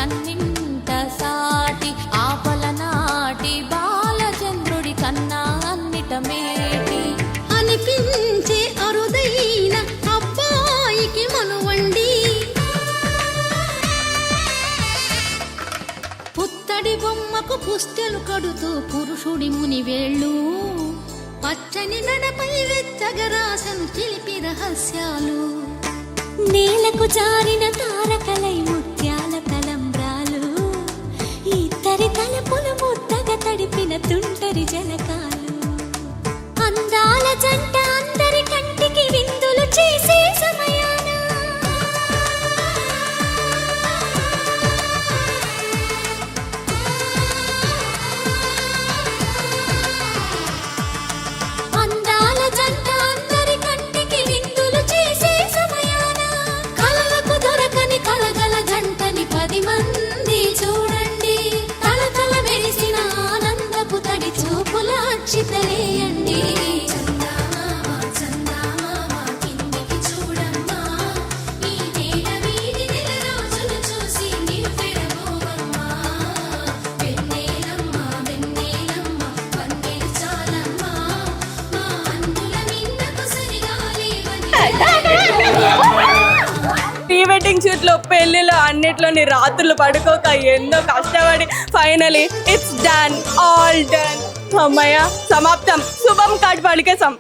కన్నింట సాటి ఆపల నాటి బాలచంద్రుడి కన్నా అన్నిట మేటి అనిపించే అరుదైన అబ్బాయికి మనువండి పుత్తడి బొమ్మకు పుస్తెలు కడుతూ పురుషుడి మునివేళ్ళు పచ్చని నడపై వెచ్చగరాసను చిలిపి రహస్యాలు నేలకు జారిన తారకలై ముత్యాల తలంబ్రాలు ఇద్దరి తలపులు ముద్దగా తడిపిన తుంటరి జలకాలు అందాల జంట అందరి కంటికి విందులు చేసే సమయాన అందాల జంట అందరి కంటికి విందులు చేసే సమయాన కలలకు దొరకని కలగల జంటని 10 మంది చూడండి తలతల మెరిసిన ఆనందపు తడి చూపుల అక్షితలేయండి ప్రీ వెడ్డింగ్ షూట్ లో పెళ్లిలో అన్నిట్లోని రాత్రులు పడుకోక ఎన్నో కష్టపడి finally it's done all done అమ్మయ్య సమాప్తం శుభం కార్డ్ పలికేసాం